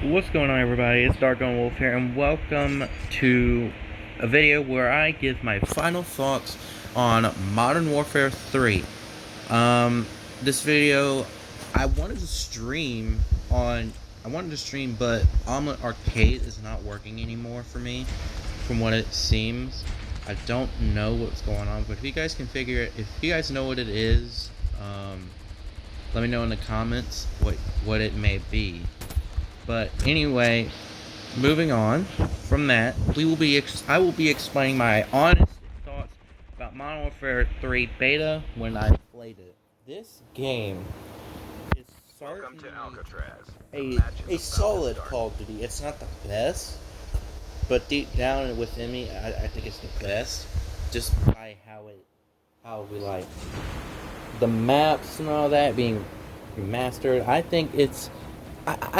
What's going on, everybody? It's Dark Gun Wolf here, and welcome to a video where I give my final thoughts on Modern Warfare 3. This video, I wanted to stream on, but Omelet Arcade is not working anymore for me, from what it seems. I don't know what's going on, but if you guys can figure it, if you guys know what it is, let me know in the comments what it may be. But anyway, moving on from that, I will be explaining my honest thoughts about Modern Warfare 3 beta when I played it. This game is certainly a solid Call of Duty. It's not the best, but deep down within me, I think it's the best, just by how we like the maps and all that being remastered. I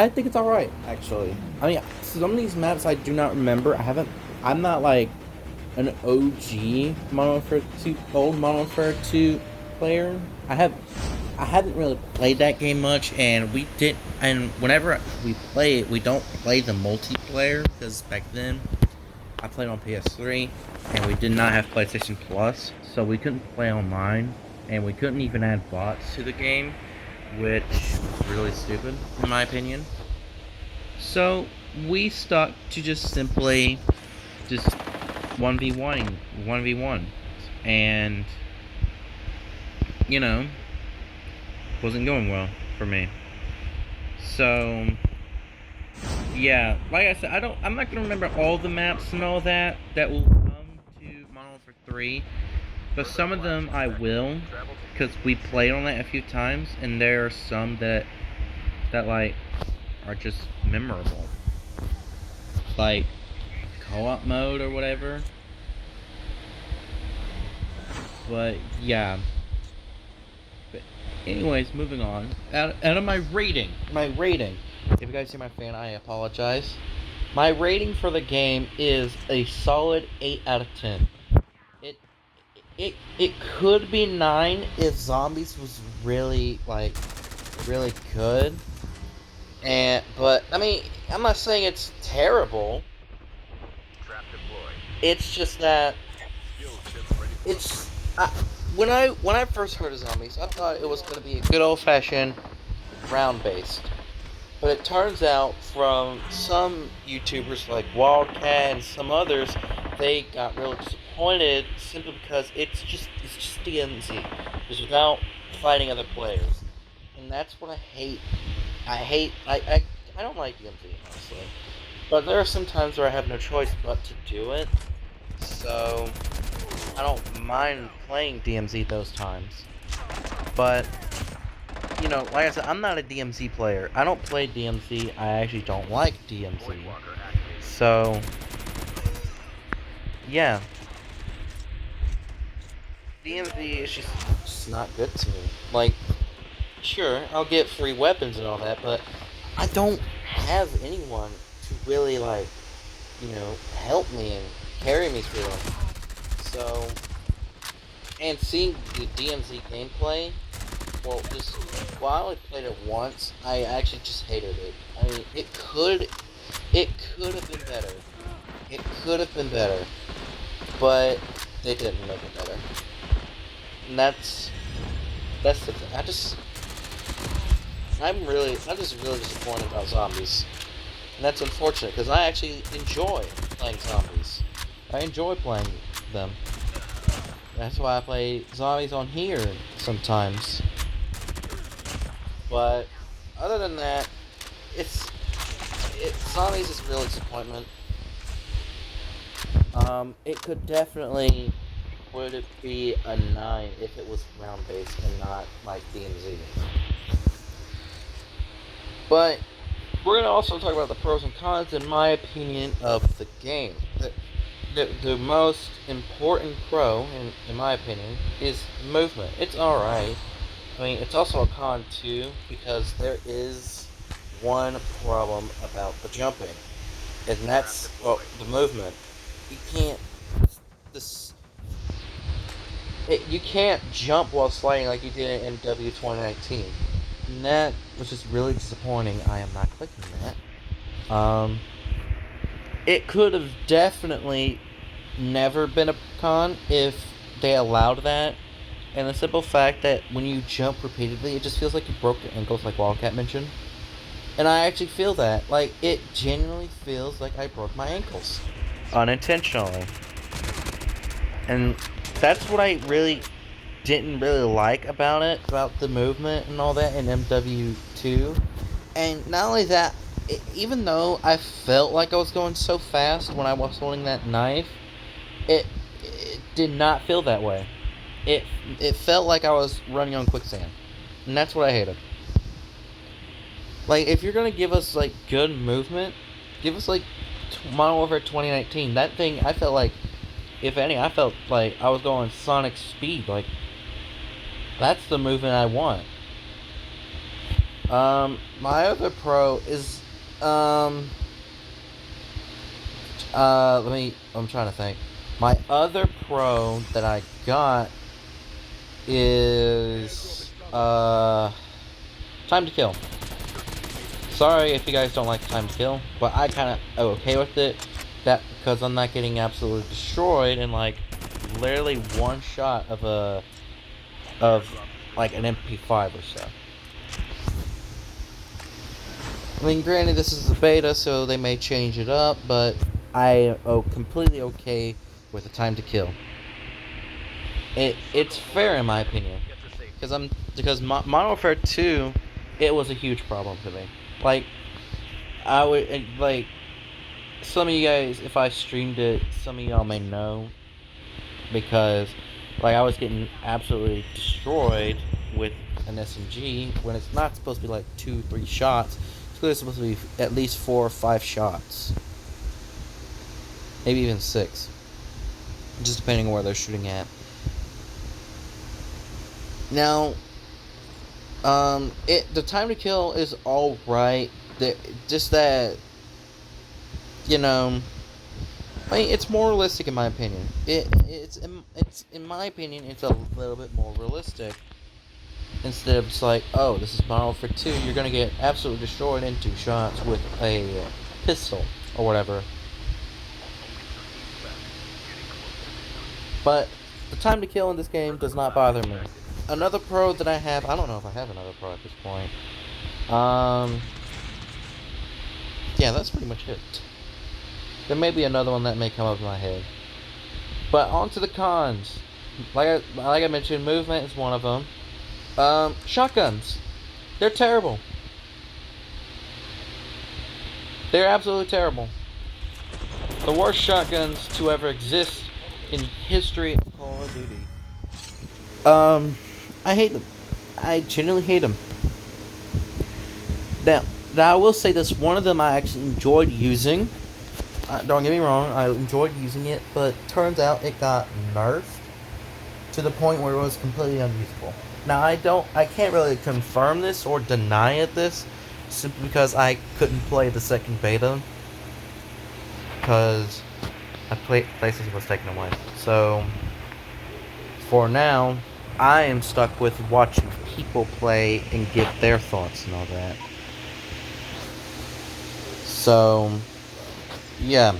think it's alright, actually. I mean, some of these maps I do not remember. I'm not like an OG old Modern Warfare 2 player. I haven't really played that game much, and whenever we play it, we don't play the multiplayer, because back then, I played on PS3, and we did not have PlayStation Plus, so we couldn't play online, and we couldn't even add bots to the game, which was really stupid, in my opinion. So, we stuck to just simply 1v1, and, wasn't going well for me. So, yeah, like I said, I'm not gonna remember all the maps and all that will come to Modern Warfare 3, but some of them I will, because we played on it a few times, and there are some that like are just memorable, like co-op mode or whatever. But yeah. But anyways, moving on. Out of my rating. If you guys see my fan, I apologize. My rating for the game is a solid 8 out of 10. It could be 9 if Zombies was really good. But I mean, I'm not saying it's terrible. It's just that when I first heard of Zombies, I thought it was going to be a good old-fashioned round-based. But it turns out, from some YouTubers like Wildcat and some others, they got real disappointed simply because it's just DMZ, just without fighting other players, and that's what I hate. I don't like DMZ, honestly, but there are some times where I have no choice but to do it, so I don't mind playing DMZ those times. But like I said, I'm not a DMZ player. I don't play DMZ. I actually don't like DMZ. So, yeah. DMZ is just not good to me. Like, sure, I'll get free weapons and all that, but I don't have anyone to really, help me and carry me through it. So, and seeing the DMZ gameplay, I only played it once, I actually just hated it. I mean, it could have been better. It could have been better, but they didn't make it better. And that's the thing. I'm just really disappointed about Zombies. And that's unfortunate, because I actually enjoy playing Zombies. I enjoy playing them. That's why I play Zombies on here sometimes. But other than that, Zombies is a real disappointment. It could definitely would it be a 9 if it was round based and not like DMZ. But we're gonna also talk about the pros and cons, in my opinion, of the game. The most important pro, in my opinion, is movement. It's alright. I mean, it's also a con too, because there is one problem about the jumping, and that's, well, the movement. You can't jump while sliding like you did in MW 2019. And that was just really disappointing. I am not clicking that. It could have definitely never been a con if they allowed that. And the simple fact that when you jump repeatedly, it just feels like you broke your ankles, like Wildcat mentioned. And I actually feel that. Like, it genuinely feels like I broke my ankles. Unintentionally. And that's what I didn't really like about it, about the movement and all that in MW2. And not only that, even though I felt like I was going so fast when I was holding that knife, it did not feel that way. It it felt like I was running on quicksand, and that's what I hated. Like, if you're gonna give us like good movement, give us like Modern Warfare 2019. That thing, I felt like, if any, I felt like I was going Sonic speed. Like, that's the movement I want. My other pro is, I'm trying to think. My other pro that I got is, Time to Kill. Sorry if you guys don't like Time to Kill, but I kind of am okay with it. That because I'm not getting absolutely destroyed in like literally one shot of like an MP5 or so. I mean, granted, this is the beta, so they may change it up, but I am completely okay with the Time to Kill. It's fair in my opinion, because Modern Warfare 2, it was a huge problem to me. Like, I would like some of you guys, if I streamed it, some of y'all may know, because like I was getting absolutely destroyed with an SMG when it's not supposed to be like 2-3 shots. It's supposed to be at least 4 or 5 shots, maybe even 6, just depending on where they're shooting at. Now, the Time to Kill is all right. Just that, you know, I mean, it's more realistic in my opinion. It's in my opinion, it's a little bit more realistic. Instead of just like, oh, this is Modern Warfare 2, you're gonna get absolutely destroyed in 2 shots with a pistol or whatever. But the Time to Kill in this game does not bother me. Another pro that I have, I don't know if I have another pro at this point. Yeah, that's pretty much it. There may be another one that may come up in my head. But on to the cons. Like I mentioned, movement is one of them. Shotguns. They're terrible. They're absolutely terrible. The worst shotguns to ever exist in history of Call of Duty. I hate them. I genuinely hate them. Now, I will say this, one of them I actually enjoyed using. Don't get me wrong, I enjoyed using it, but turns out it got nerfed to the point where it was completely unusable. Now, I can't really confirm this or deny it this, simply because I couldn't play the second beta, because PlayStation was taken away. So, for now, I am stuck with watching people play and give their thoughts and all that. So, yeah.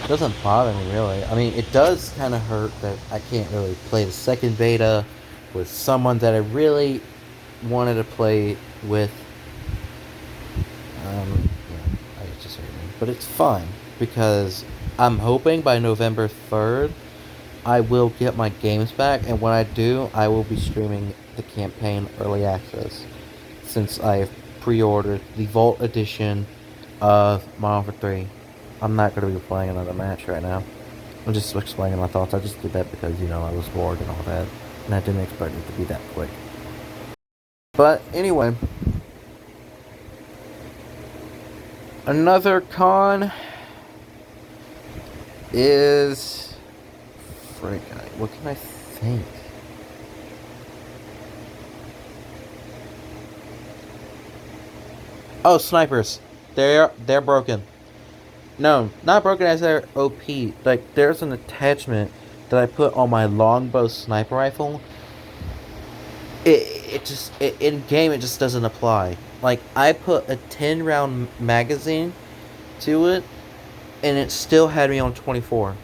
It doesn't bother me, really. I mean, it does kind of hurt that I can't really play the second beta with someone that I really wanted to play with. Yeah, it just hurt me. But it's fine, because I'm hoping by November 3rd, I will get my games back, and when I do, I will be streaming the campaign early access, since I've pre-ordered the Vault Edition of Modern Warfare 3. I'm not going to be playing another match right now. I'm just explaining my thoughts. I just did that because, I was bored and all that, and I didn't expect it to be that quick. But anyway, another con is... Frick, what can I think? Oh, snipers. They're broken. No, not broken as they're OP. Like, there's an attachment that I put on my longbow sniper rifle. In game, it just doesn't apply. Like, I put a 10 round magazine to it, and it still had me on 24.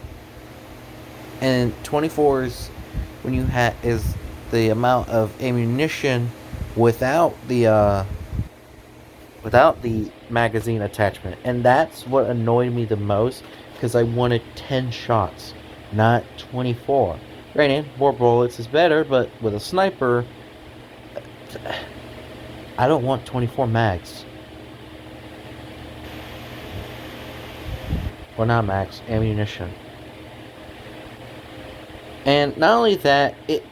And 24 is when you is the amount of ammunition without the magazine attachment, and that's what annoyed me the most because I wanted 10 shots, not 24. Granted, more bullets is better, but with a sniper, I don't want 24 mags. Well, not mags, ammunition. And not only that, it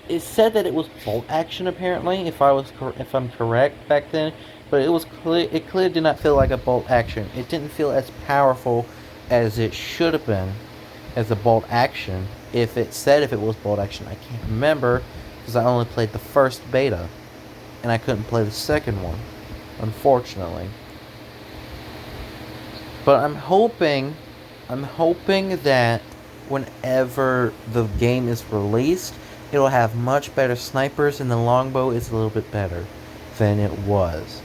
it said that it was bolt action apparently, if I'm correct back then, but it clearly did not feel like a bolt action. It didn't feel as powerful as it should have been as a bolt action. If it was bolt action, I can't remember because I only played the first beta and I couldn't play the second one, unfortunately. But I'm hoping that whenever the game is released, it'll have much better snipers and the longbow is a little bit better than it was.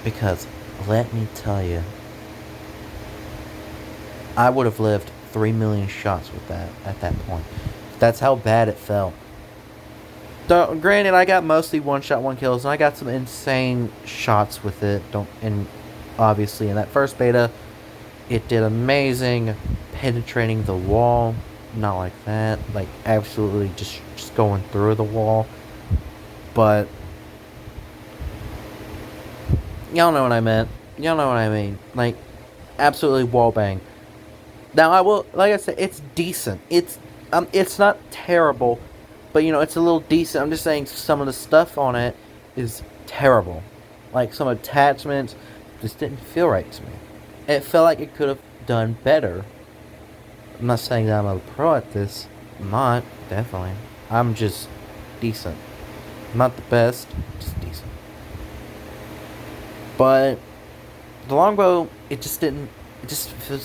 Because, let me tell you, I would have lived 3 million shots with that at that point. That's how bad it felt. Granted, I got mostly one-shot, one-kills, and I got some insane shots with it. And obviously, in that first beta, it did amazing penetrating the wall. Not like that. Like, absolutely just going through the wall. But y'all know what I meant. Y'all know what I mean. Like, absolutely wallbang. Now, I will, like I said, it's decent. It's not terrible, but, it's a little decent. I'm just saying some of the stuff on it is terrible. Like, some attachments just didn't feel right to me. It felt like it could have done better. I'm not saying that I'm a pro at this. I'm not, definitely. I'm just decent. I'm not the best, just decent. But the longbow, it just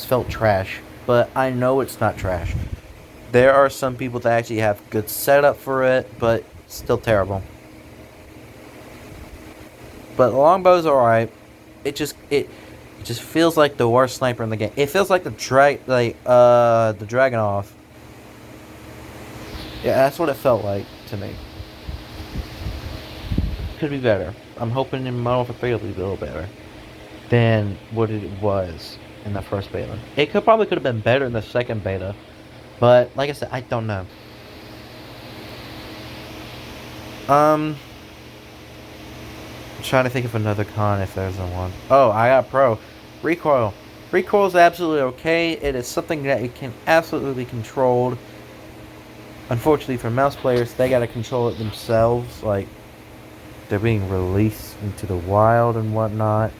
felt trash. But I know it's not trash. There are some people that actually have good setup for it, but still terrible. But the longbow's alright. It just feels like the worst sniper in the game. It feels like the Dragunov. Yeah, that's what it felt like to me. Could be better. I'm hoping in Modern Warfare 3 it'll be a little better than what it was in the first beta. It probably could have been better in the second beta, but like I said, I don't know. I'm trying to think of another con if there's one. Oh, I got pro. Recoil. Recoil is absolutely okay. It is something that it can absolutely be controlled. Unfortunately for mouse players, they gotta control it themselves. Like, they're being released into the wild and whatnot.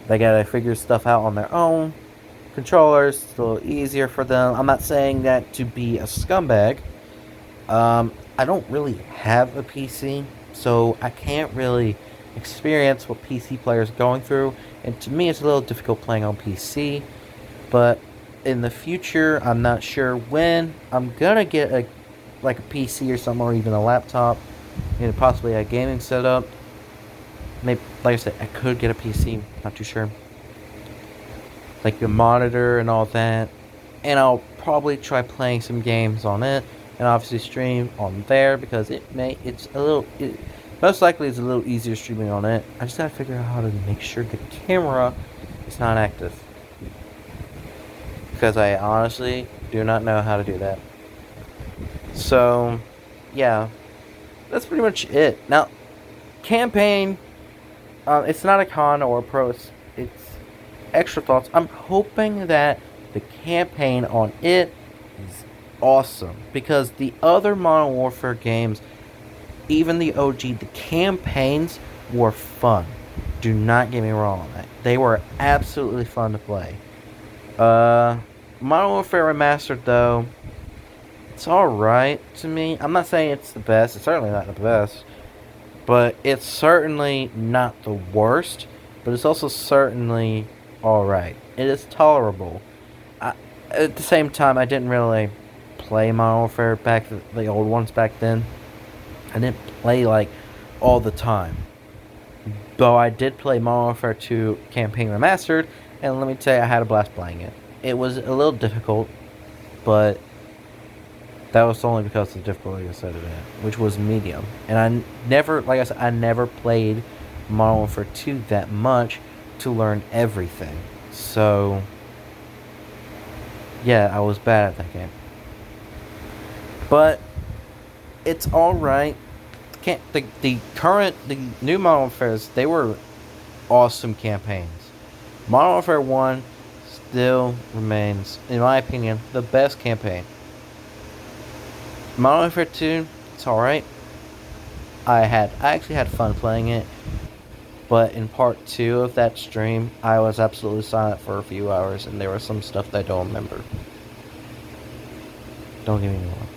They gotta figure stuff out on their own. Controllers, it's a little easier for them. I'm not saying that to be a scumbag. I don't really have a PC, so I can't really experience what PC players are going through. And to me, it's a little difficult playing on PC. But in the future, I'm not sure when I'm gonna get a PC or something, or even a laptop, and possibly a gaming setup. Maybe, like I said, I could get a PC. Not too sure. Like a monitor and all that, and I'll probably try playing some games on it, and obviously stream on there because most likely it's a little easier streaming on it. I just gotta figure out how to make sure the camera is not active, because I honestly do not know how to do that. So, yeah, that's pretty much it. Now, campaign, it's not a con or a pro, it's extra thoughts. I'm hoping that the campaign on it is awesome, because the other Modern Warfare games, even the OG, the campaigns were fun. Do not get me wrong on that. They were absolutely fun to play. Modern Warfare Remastered, though, it's alright to me. I'm not saying it's the best. It's certainly not the best. But it's certainly not the worst. But it's also certainly alright. It is tolerable. At the same time, I didn't really play Modern Warfare the old ones back then. I didn't play, all the time. Though I did play Modern Warfare 2 Campaign Remastered, and let me tell you, I had a blast playing it. It was a little difficult, but that was only because of the difficulty I set it in, which was medium. And I never, like I said, I never played Modern Warfare 2 that much to learn everything. So, yeah, I was bad at that game. But it's alright. The new Modern Warfare's, they were awesome campaigns. Modern Warfare 1 still remains, in my opinion, the best campaign. Modern Warfare 2, it's alright. I actually had fun playing it. But in part 2 of that stream, I was absolutely silent for a few hours, and there was some stuff that I don't remember. Don't get me wrong.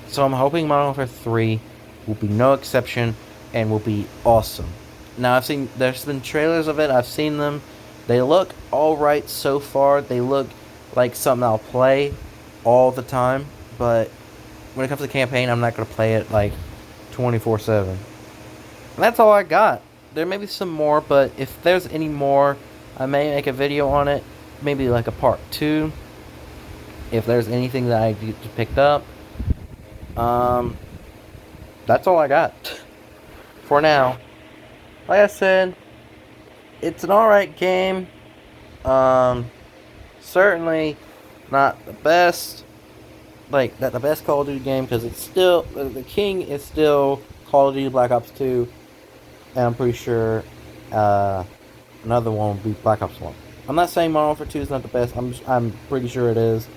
So I'm hoping Modern Warfare 3 will be no exception and will be awesome. Now there's been trailers of it, I've seen them. They look alright so far. They look like something I'll play all the time, but when it comes to the campaign, I'm not going to play it like 24/7. And that's all I got. There may be some more, but if there's any more, I may make a video on it. Maybe like a part 2. If there's anything that I picked up. That's all I got for now. Like I said, it's an alright game. Certainly not the best. Like, not the best Call of Duty game, because it's still, the king is still Call of Duty Black Ops 2. And I'm pretty sure another one will be Black Ops 1. I'm not saying Modern Warfare 2 is not the best. I'm pretty sure it is.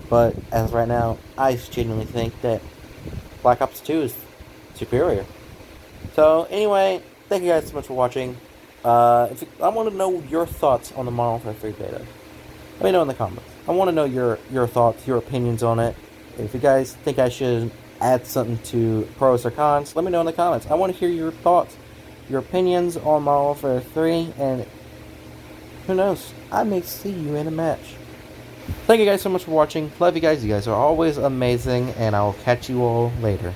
But as of right now, I genuinely think that Black Ops 2 is superior. So anyway, thank you guys so much for watching. I want to know your thoughts on the Modern Warfare 3 beta. Let me know in the comments. I want to know your thoughts, your opinions on it. If you guys think I should add something to pros or cons, let me know in the comments. I want to hear your thoughts, your opinions on Modern Warfare 3, and who knows, I may see you in a match. Thank you guys so much for watching. Love you guys. You guys are always amazing, and I will catch you all later.